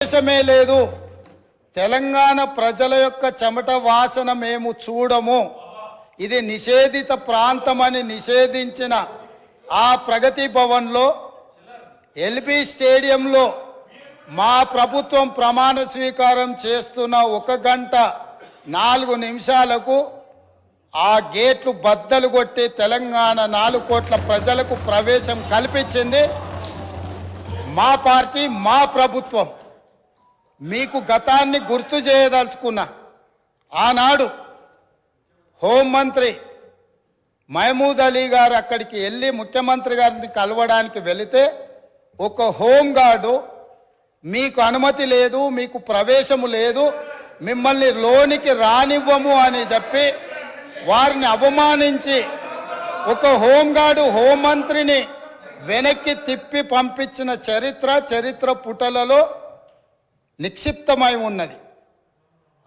దేశమే లేదు తెలంగాణ ప్రజల యొక్క చెమట వాసన మేము చూడము ఇది నిషేధిత ప్రాంతమని నిషేధించిన ఆ ప్రగతి భవన్లో ఎల్బీ స్టేడియంలో మా ప్రభుత్వం ప్రమాణ స్వీకారం చేస్తున్న 1 గంట 4 నిమిషాలకు ఆ గేట్లు బద్దలు కొట్టి తెలంగాణ 4 కోట్ల ప్రజలకు ప్రవేశం కల్పించింది మా పార్టీ మా ప్రభుత్వం మీకు గతాన్ని గుర్తు చేయదలుచుకున్నా ఆనాడు హోంమంత్రి మహమూద్ అలీ గారు అక్కడికి వెళ్ళి ముఖ్యమంత్రి గారిని కలవడానికి వెళితే ఒక హోంగార్డు మీకు అనుమతి లేదు మీకు ప్రవేశము లేదు మిమ్మల్ని లోనికి రానివ్వము అని చెప్పి వారిని అవమానించి ఒక హోంగార్డు హోంమంత్రిని వెనక్కి తిప్పి పంపించిన చరిత్ర పుటలలో నిక్షిప్తమై ఉన్నది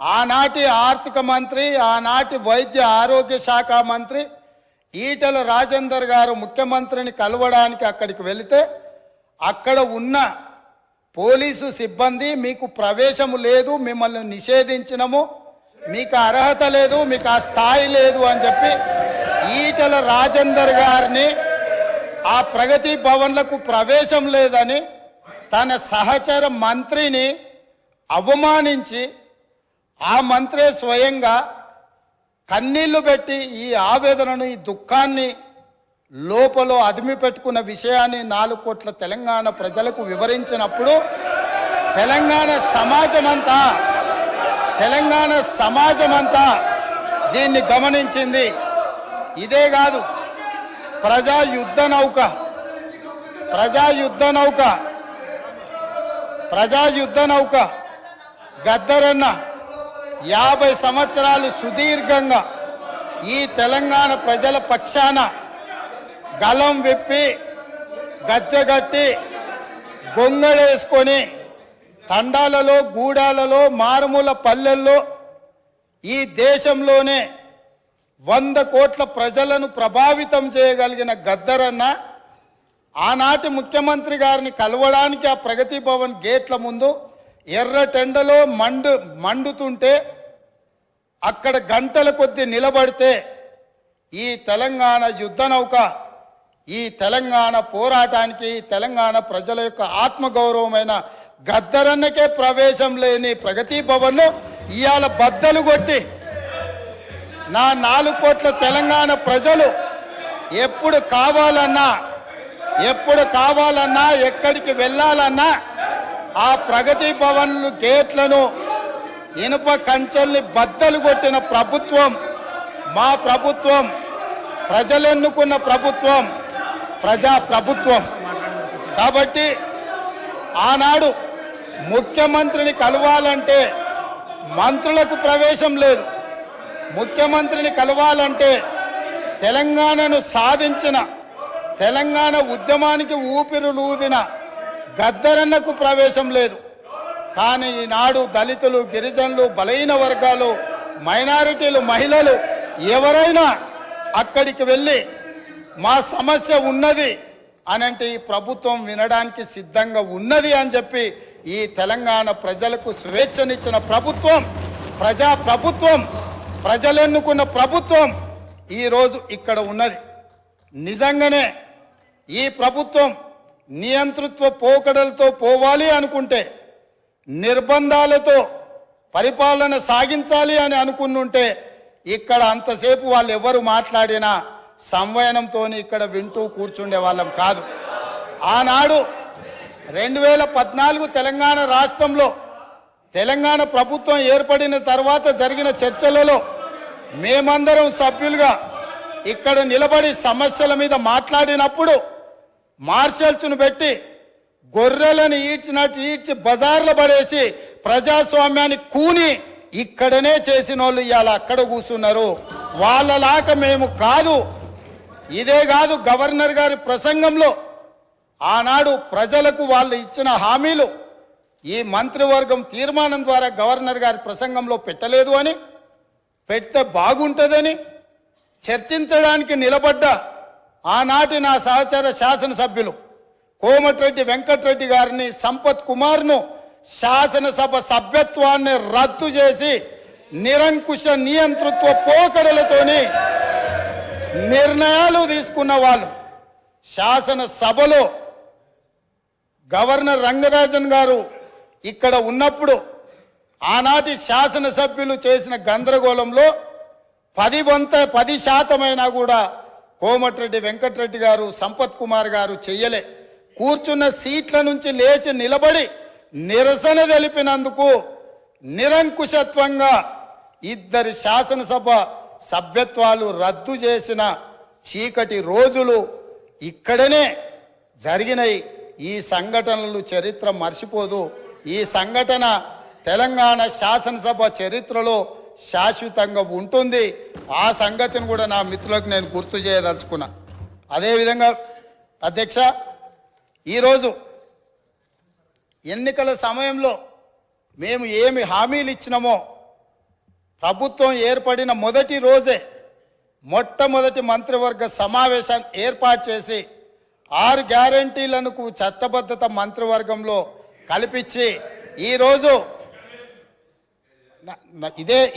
ఆనాటి ఆర్థిక మంత్రి ఆనాటి వైద్య ఆరోగ్య శాఖ మంత్రి ఈటెల రాజేందర్ గారు ముఖ్యమంత్రిని కలవడానికి అక్కడికి వెళితే అక్కడ ఉన్న పోలీసు సిబ్బంది మీకు ప్రవేశము లేదు మిమ్మల్ని నిషేధించినము మీకు అర్హత లేదు మీకు ఆ స్థాయి లేదు అని చెప్పి ఈటెల రాజేందర్ గారిని ఆ ప్రగతి భవన్లకు ప్రవేశం లేదని తన సహచర మంత్రిని అవమానించి ఆ మంత్రే స్వయంగా కన్నీళ్లు పెట్టి ఈ ఆవేదనను ఈ దుఃఖాన్ని లోపల అదిమి పెట్టుకున్న విషయాన్ని 4 కోట్ల తెలంగాణ ప్రజలకు వివరించినప్పుడు తెలంగాణ సమాజమంతా దీన్ని గమనించింది ఇదే కాదు ప్రజా యుద్ధ నౌక గద్దరన్న 50 సంవత్సరాలు సుదీర్ఘంగా ఈ తెలంగాణ ప్రజల పక్షాన గలం విప్పి గజ్జగట్టి గొంగళేసుకొని తండాలలో గూడాలలో మారుమూల పల్లెల్లో ఈ దేశంలోనే 100 కోట్ల ప్రజలను ప్రభావితం చేయగలిగిన గద్దరన్న ఆనాటి ముఖ్యమంత్రి గారిని కలవడానికి ఆ ప్రగతి భవన్ గేట్ల ముందు ఎర్రటెండలో మండుతుంటే అక్కడ గంటల కొద్ది నిలబడితే ఈ తెలంగాణ యుద్ధ నౌక ఈ తెలంగాణ పోరాటానికి తెలంగాణ ప్రజల యొక్క ఆత్మగౌరవమైన గద్దరన్నకే ప్రవేశం లేని ప్రగతి భవన్లో ఇవాళ బద్దలు కొట్టి నా 4 కోట్ల తెలంగాణ ప్రజలు ఎప్పుడు కావాలన్నా ఎక్కడికి వెళ్ళాలన్నా ఆ ప్రగతి భవన్లు గేట్లను ఇనుప కంచెల్ని బద్దలు కొట్టిన ప్రభుత్వం మా ప్రభుత్వం ప్రజలెన్నుకున్న ప్రభుత్వం ప్రజా ప్రభుత్వం కాబట్టి ఆనాడు ముఖ్యమంత్రిని కలవాలంటే మంత్రులకు ప్రవేశం లేదు ముఖ్యమంత్రిని కలవాలంటే తెలంగాణను సాధించిన తెలంగాణ ఉద్యమానికి ఊపిరులూదిన గద్దరన్నకు ప్రవేశం లేదు కానీ ఈనాడు దళితులు గిరిజనులు బలహీన వర్గాలు మైనారిటీలు మహిళలు ఎవరైనా అక్కడికి వెళ్ళి మా సమస్య ఉన్నది అని అంటే ఈ ప్రభుత్వం వినడానికి సిద్ధంగా ఉన్నది అని చెప్పి ఈ తెలంగాణ ప్రజలకు స్వేచ్ఛనిచ్చిన ప్రభుత్వం ప్రజా ప్రభుత్వం ప్రజలెన్నుకున్న ప్రభుత్వం ఈరోజు ఇక్కడ ఉన్నది నిజంగానే ఈ ప్రభుత్వం నియంతృత్వ పోకడలతో పోవాలి అనుకుంటే నిర్బంధాలతో పరిపాలన సాగించాలి అని అనుకున్నుంటే ఇక్కడ అంతసేపు వాళ్ళు ఎవరు మాట్లాడినా సంవయనంతో ఇక్కడ వింటూ కూర్చుండే వాళ్ళం కాదు ఆనాడు 2014 తెలంగాణ రాష్ట్రంలో తెలంగాణ ప్రభుత్వం ఏర్పడిన తర్వాత జరిగిన చర్చలలో మేమందరం సభ్యులుగా ఇక్కడ నిలబడి సమస్యల మీద మాట్లాడినప్పుడు మార్షల్స్ను పెట్టి గొర్రెలను ఈడ్చినట్టు ఈడ్చి బజార్లో పడేసి ప్రజాస్వామ్యాన్ని కూని ఇక్కడనే చేసిన వాళ్ళు ఇవాళ అక్కడ కూర్చున్నారు వాళ్ళలాగా మేము కాదు ఇదే కాదు గవర్నర్ గారి ప్రసంగంలో ఆనాడు ప్రజలకు వాళ్ళు ఇచ్చిన హామీలు ఈ మంత్రివర్గం తీర్మానం ద్వారా గవర్నర్ గారి ప్రసంగంలో పెట్టలేదు అని పెడితే బాగుంటుందని చర్చించడానికి నిలబడ్డ ఆనాటి నా సహచర శాసనసభ్యులు కోమటిరెడ్డి వెంకటరెడ్డి గారిని సంపత్ కుమార్ను శాసనసభ సభ్యత్వాన్ని రద్దు చేసి నిరంకుశ నియంతృత్వ పోకడలతోని నిర్ణయాలు తీసుకున్న వాళ్ళు శాసనసభలో గవర్నర్ రంగరాజన్ గారు ఇక్కడ ఉన్నప్పుడు ఆనాటి శాసనసభ్యులు చేసిన గందరగోళంలో 10% కూడా కోమటిరెడ్డి వెంకటరెడ్డి గారు సంపత్ కుమార్ గారు చెయ్యలే. కూర్చున్న సీట్ల నుంచి లేచి నిలబడి నిరసన తెలిపినందుకు నిరంకుశత్వంగా 2 శాసనసభ సభ్యత్వాలు రద్దు చేసిన చీకటి రోజులు ఇక్కడనే జరిగినాయి. ఈ సంఘటనలు చరిత్ర మర్చిపోదు. ఈ సంఘటన తెలంగాణ శాసనసభ చరిత్రలో శాశ్వతంగా ఉంటుంది. ఆ సంగతిని కూడా నా మిత్రులకు నేను గుర్తు చేయదలుచుకున్నా. అదేవిధంగా అధ్యక్ష, ఈరోజు ఎన్నికల సమయంలో మేము ఏమి హామీలు ఇచ్చినామో ప్రభుత్వం ఏర్పడిన మొదటి రోజే మొట్టమొదటి మంత్రివర్గ సమావేశాన్ని ఏర్పాటు చేసి 6 గ్యారంటీలను చట్టబద్ధత మంత్రివర్గంలో కల్పించి ఈరోజు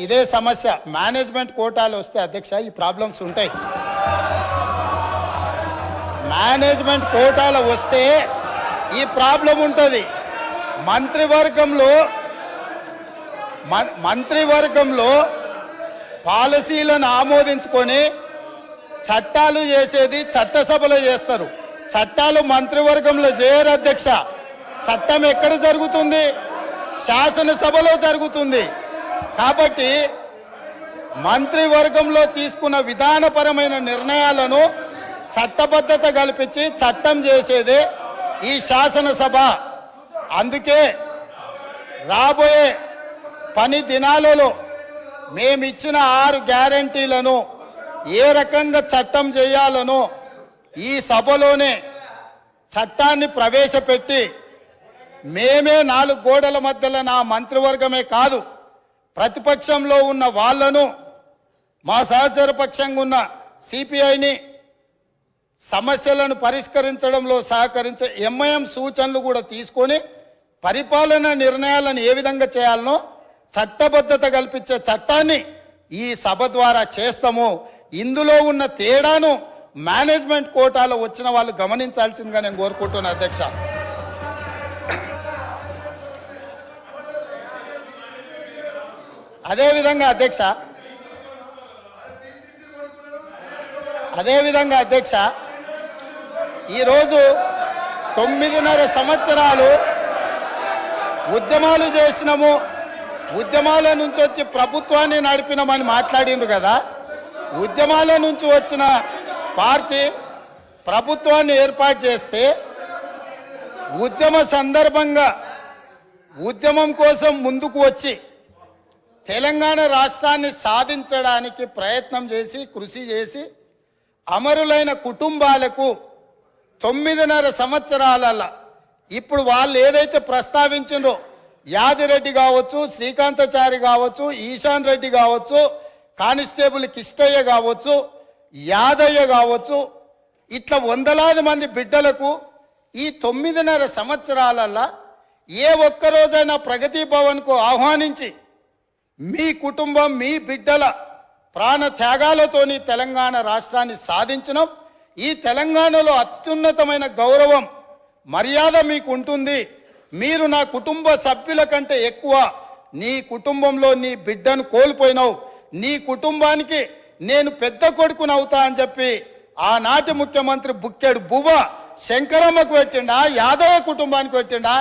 ఇదే సమస్య మేనేజ్మెంట్ కోటాలు వస్తే అధ్యక్ష ఈ ప్రాబ్లమ్స్ ఉంటాయి. మేనేజ్మెంట్ కోటాలు వస్తే ఈ ప్రాబ్లం ఉంటుంది. మంత్రివర్గంలో పాలసీలను ఆమోదించుకొని చట్టాలు చేసేది చట్టసభలో చేస్తారు. చట్టాలు మంత్రివర్గంలో చేయరు అధ్యక్ష. చట్టం ఎక్కడ జరుగుతుంది? శాసనసభలో జరుగుతుంది. కాబట్టి మంత్రివర్గంలో తీసుకున్న విధానపరమైన నిర్ణయాలను చట్టబద్ధత కల్పించి చట్టం చేసేదే ఈ శాసనసభ. అందుకే రాబోయే పని దినాలలో మేమిచ్చిన 6 గ్యారంటీలను ఏ రకంగా చట్టం చేయాలనో ఈ సభలోనే చట్టాన్ని ప్రవేశపెట్టి మేమే 4 గోడల మధ్యలో నా మంత్రివర్గమే కాదు ప్రతిపక్షంలో ఉన్న వాళ్ళను మా సహచర పక్షంగా ఉన్న సిపిఐని సమస్యలను పరిష్కరించడంలో సహకరించే ఎంఐఎం సూచనలు కూడా తీసుకొని పరిపాలన నిర్ణయాలను ఏ విధంగా చేయాలనో చట్టబద్ధత కల్పించే చట్టాన్ని ఈ సభ ద్వారా చేస్తాము. ఇందులో ఉన్న తేడాను మేనేజ్మెంట్ కోటాలో వచ్చిన వాళ్ళు గమనించాల్సిందిగా నేను కోరుకుంటున్నాను అధ్యక్ష. అదేవిధంగా అధ్యక్ష ఈరోజు 9.5 సంవత్సరాలు ఉద్యమాలు చేసినాము, ఉద్యమాల నుంచి వచ్చి ప్రభుత్వాన్ని నడిపినామని మాట్లాడిండ్రు కదా. ఉద్యమాల నుంచి వచ్చిన పార్టీ ప్రభుత్వాన్ని ఏర్పాటు చేస్తే ఉద్యమ సందర్భంగా ఉద్యమం కోసం ముందుకు వచ్చి తెలంగాణ రాష్ట్రాన్ని సాధించడానికి ప్రయత్నం చేసి కృషి చేసి అమరులైన కుటుంబాలకు 9.5 సంవత్సరాలలో ఇప్పుడు వాళ్ళు ఏదైతే ప్రస్తావించిండ్రో యాదిరెడ్డి కావచ్చు, శ్రీకాంతాచారి కావచ్చు, ఈశాన్ రెడ్డి కావచ్చు, కానిస్టేబుల్ కిష్టయ్య కావచ్చు, యాదయ్య కావచ్చు, ఇట్లా వందలాది మంది బిడ్డలకు ఈ 9.5 సంవత్సరాలలో ఏ ఒక్కరోజైనా ప్రగతి భవన్కు ఆహ్వానించి మీ కుటుంబం మీ బిడ్డల ప్రాణ త్యాగాలతోని తెలంగాణ రాష్ట్రాన్ని సాధించడం, ఈ తెలంగాణలో అత్యున్నతమైన గౌరవం మర్యాద మీకు ఉంటుంది. మీరు నా కుటుంబ సభ్యుల కంటే ఎక్కువ నీ కుటుంబంలో నీ బిడ్డను కోల్పోయినావు, నీ కుటుంబానికి నేను పెద్ద కొడుకునవుతా అని చెప్పి ఆనాటి ముఖ్యమంత్రి బుక్కెడు బువ్వ శంకరమ్మకు పెట్టిండా, యాదయ్య కుటుంబానికి పెట్టిండా?